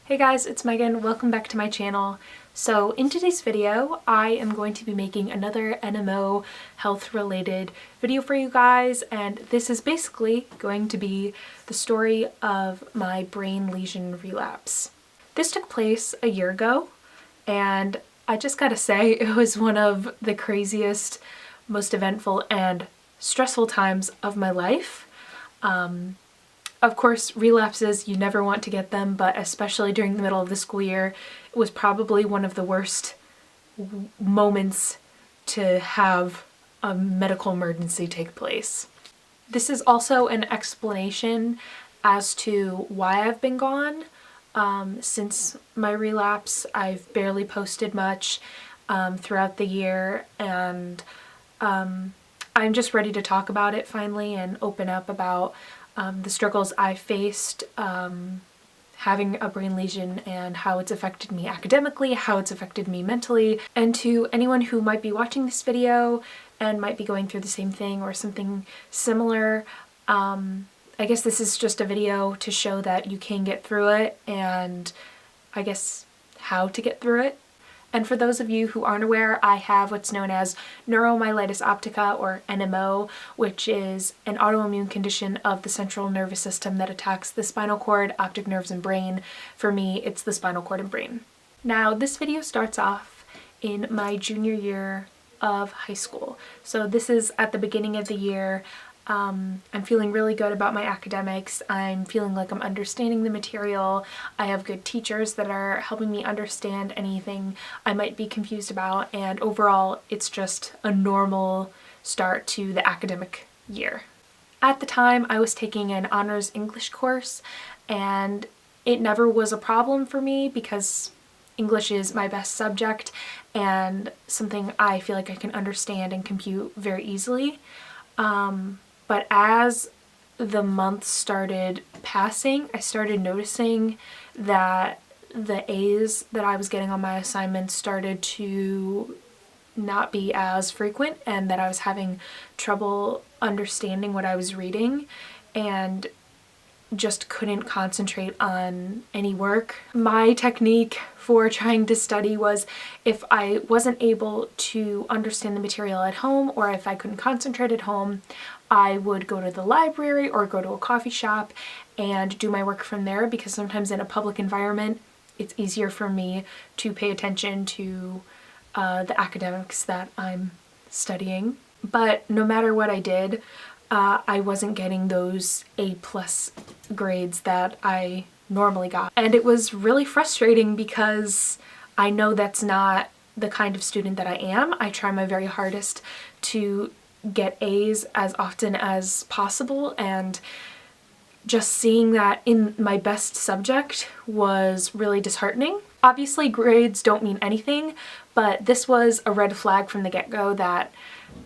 Hey guys, it's Megan. Welcome back to my channel. So in today's video, I am going to be making another NMO health-related video for you guys, and this is basically going to be the story of my brain lesion relapse. This took place a year ago, and I just gotta say it was one of the craziest, most eventful, and stressful times of my life. Of course, relapses, you never want to get them, but especially during the middle of the school year, it was probably one of the worst moments to have a medical emergency take place. This is also an explanation as to why I've been gone. Since my relapse, I've barely posted much throughout the year, and I'm just ready to talk about it finally and open up about the struggles I faced having a brain lesion and how it's affected me academically, how it's affected me mentally. And to anyone who might be watching this video and might be going through the same thing or something similar, I guess this is just a video to show that you can get through it and I guess how to get through it. And for those of you who aren't aware, I have what's known as neuromyelitis optica, or NMO, which is an autoimmune condition of the central nervous system that attacks the spinal cord, optic nerves, and brain. For me, it's the spinal cord and brain. Now, this video starts off in my junior year of high school. So this is at the beginning of the year. I'm feeling really good about my academics. I'm feeling like I'm understanding the material. I have good teachers that are helping me understand anything I might be confused about, and overall it's just a normal start to the academic year. At the time, I was taking an honors English course, and it never was a problem for me because English is my best subject and something I feel like I can understand and compute very easily. But as the months started passing, I started noticing that the A's that I was getting on my assignments started to not be as frequent, and that I was having trouble understanding what I was reading and just couldn't concentrate on any work. My technique for trying to study was, if I wasn't able to understand the material at home or if I couldn't concentrate at home, I would go to the library or go to a coffee shop and do my work from there, because sometimes in a public environment it's easier for me to pay attention to the academics that I'm studying. But no matter what I did, I wasn't getting those A+ grades that I normally got. And it was really frustrating because I know that's not the kind of student that I am. I try my very hardest to get A's as often as possible, and just seeing that in my best subject was really disheartening. Obviously, grades don't mean anything, but this was a red flag from the get-go that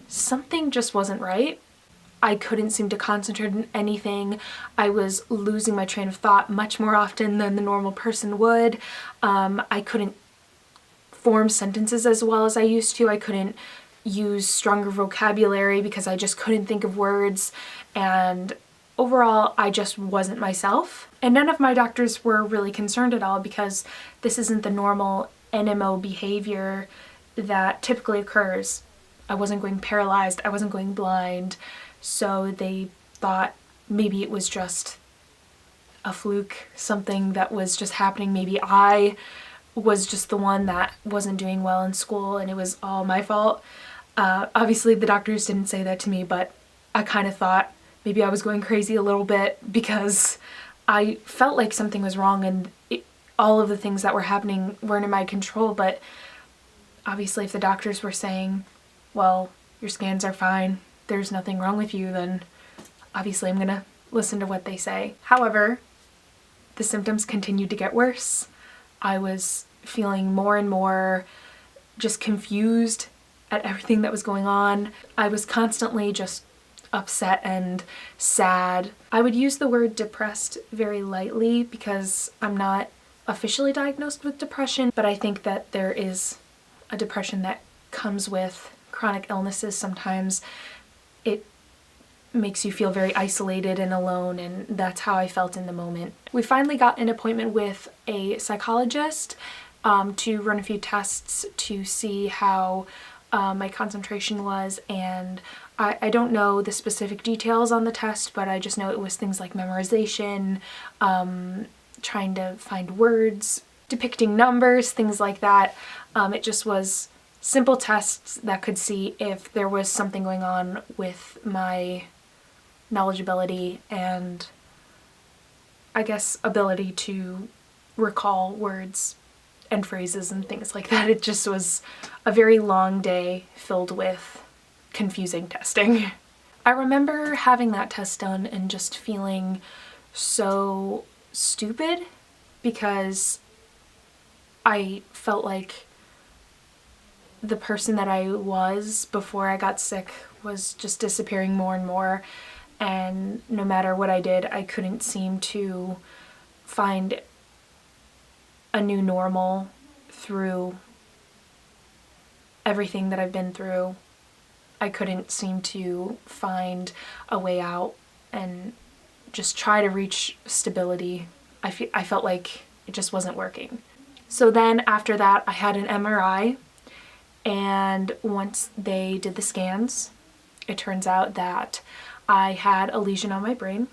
something just wasn't right. I couldn't seem to concentrate on anything. I was losing my train of thought much more often than the normal person would. I couldn't form sentences as well as I used to. I couldn't use stronger vocabulary because I just couldn't think of words, and overall I just wasn't myself. And none of my doctors were really concerned at all, because this isn't the normal NMO behavior that typically occurs. I wasn't going paralyzed, I wasn't going blind, so they thought maybe it was just a fluke, something that was just happening. Maybe I was just the one that wasn't doing well in school and it was all my fault. Obviously the doctors didn't say that to me, but I kind of thought maybe I was going crazy a little bit, because I felt like something was wrong, and all of the things that were happening weren't in my control. But obviously if the doctors were saying, well, your scans are fine, there's nothing wrong with you, then obviously I'm gonna listen to what they say. However, the symptoms continued to get worse. I was feeling more and more just confused at everything that was going on. I was constantly just upset and sad. I would use the word depressed very lightly because I'm not officially diagnosed with depression, but I think that there is a depression that comes with chronic illnesses sometimes. It makes you feel very isolated and alone, and that's how I felt in the moment. We finally got an appointment with a psychologist to run a few tests to see how my concentration was, and I don't know the specific details on the test, but I just know it was things like memorization, trying to find words, depicting numbers, things like that. It just was simple tests that could see if there was something going on with my knowledgeability and, I guess, ability to recall words and phrases and things like that. It just was a very long day filled with confusing testing. I remember having that test done and just feeling so stupid because I felt like the person that I was before I got sick was just disappearing more and more, and no matter what I did, I couldn't seem to find a new normal through everything that I've been through. I couldn't seem to find a way out and just try to reach stability. I felt like it just wasn't working. So then after that, I had an MRI, and once they did the scans, it turns out that I had a lesion on my brain.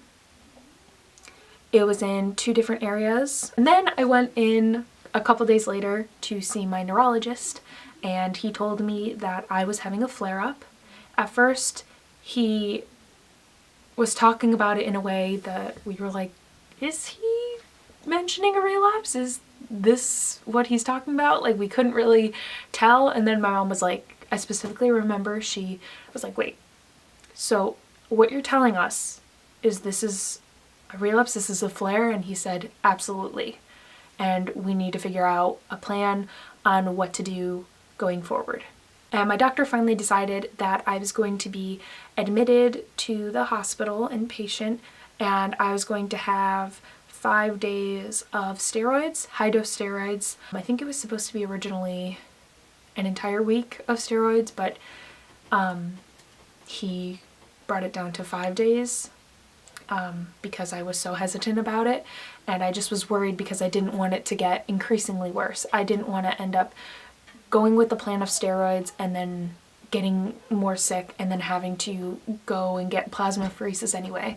It was in 2 different areas. And then I went in a couple days later to see my neurologist, and he told me that I was having a flare-up. At first, he was talking about it in a way that we were like, is he mentioning a relapse? Is this what he's talking about? Like, we couldn't really tell. And then my mom was like, I specifically remember she was like, wait, so what you're telling us is this is a relapse, this is a flare? And he said, absolutely. And we need to figure out a plan on what to do going forward. And my doctor finally decided that I was going to be admitted to the hospital inpatient, and I was going to have 5 days of steroids, high-dose steroids. I think it was supposed to be originally an entire week of steroids, but he brought it down to 5 days because I was so hesitant about it, and I just was worried because I didn't want it to get increasingly worse. I didn't want to end up going with the plan of steroids and then getting more sick and then having to go and get plasmapheresis anyway.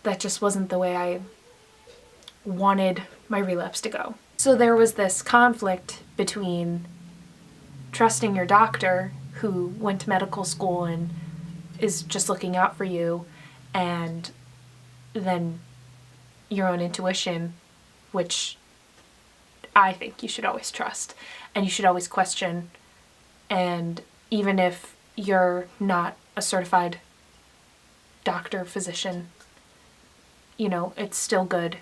That just wasn't the way I wanted my relapse to go. So there was this conflict between trusting your doctor, who went to medical school and is just looking out for you, and then your own intuition, which I think you should always trust and you should always question. And even if you're not a certified doctor, physician, you know, it's still good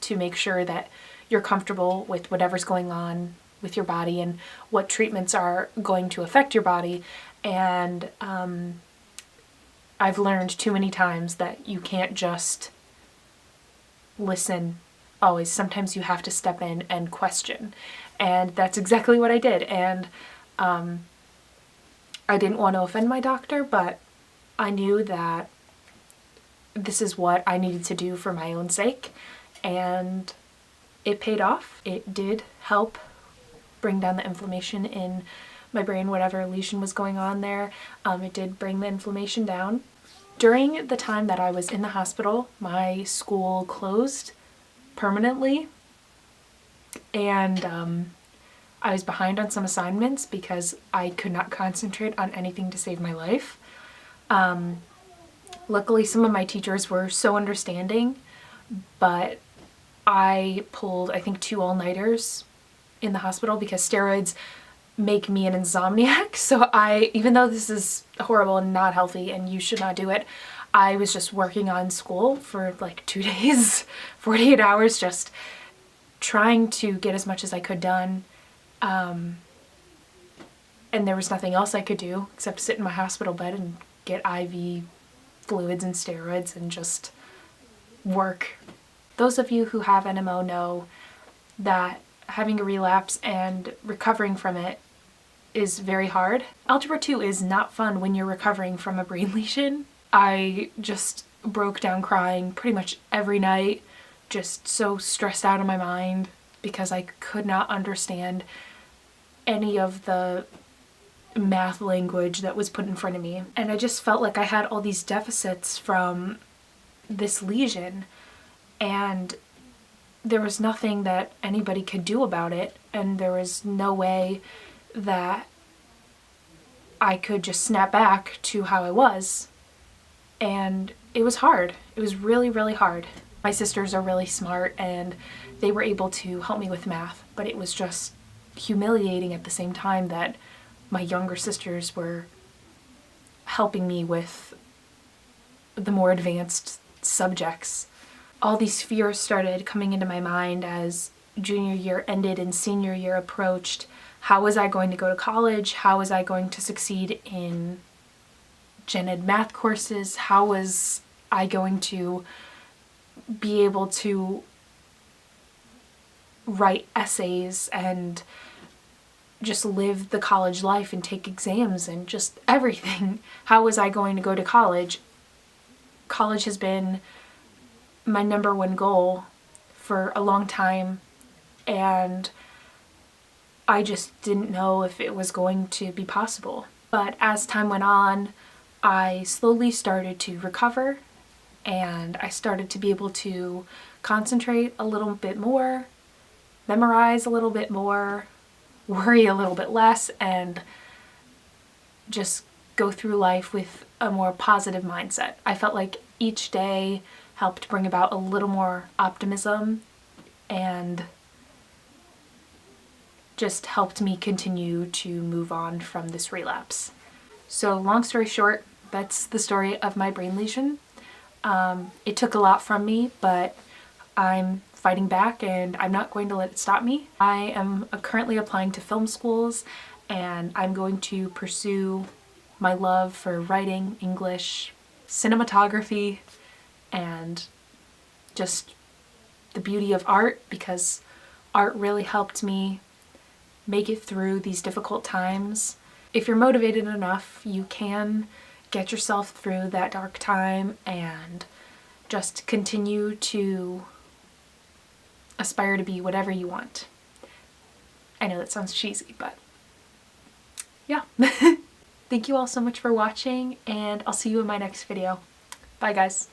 to make sure that you're comfortable with whatever's going on with your body and what treatments are going to affect your body. And I've learned too many times that you can't just listen always. Sometimes you have to step in and question. And that's exactly what I did. And I didn't want to offend my doctor, but I knew that this is what I needed to do for my own sake. And it paid off. It did help bring down the inflammation in my brain, whatever lesion was going on there. It did bring the inflammation down. During the time that I was in the hospital, my school closed permanently, and I was behind on some assignments because I could not concentrate on anything to save my life. Luckily, some of my teachers were so understanding, but I pulled, I think, 2 all-nighters in the hospital because steroids make me an insomniac. So even though this is horrible and not healthy and you should not do it, I was just working on school for like 2 days, 48 hours, just trying to get as much as I could done. And there was nothing else I could do except sit in my hospital bed and get IV fluids and steroids and just work. Those of you who have NMO know that having a relapse and recovering from it is very hard. Algebra 2 is not fun when you're recovering from a brain lesion. I just broke down crying pretty much every night, just so stressed out of my mind because I could not understand any of the math language that was put in front of me. And I just felt like I had all these deficits from this lesion, and there was nothing that anybody could do about it, and there was no way that I could just snap back to how I was. And it was hard. It was really, really hard. My sisters are really smart and they were able to help me with math, but it was just humiliating at the same time that my younger sisters were helping me with the more advanced subjects. All these fears started coming into my mind as junior year ended and senior year approached. How was I going to go to college? How was I going to succeed in gen ed math courses? How was I going to be able to write essays and just live the college life and take exams and just everything? How was I going to go to college? College has been my number one goal for a long time, and I just didn't know if it was going to be possible. But as time went on, I slowly started to recover, and I started to be able to concentrate a little bit more, memorize a little bit more, worry a little bit less, and just go through life with a more positive mindset. I felt like each day helped bring about a little more optimism and just helped me continue to move on from this relapse. So long story short, that's the story of my brain lesion. It took a lot from me, but I'm fighting back and I'm not going to let it stop me. I am currently applying to film schools, and I'm going to pursue my love for writing, English, cinematography, and just the beauty of art, because art really helped me make it through these difficult times. If you're motivated enough, you can get yourself through that dark time and just continue to aspire to be whatever you want. I know that sounds cheesy, but yeah. Thank you all so much for watching, and I'll see you in my next video. Bye guys.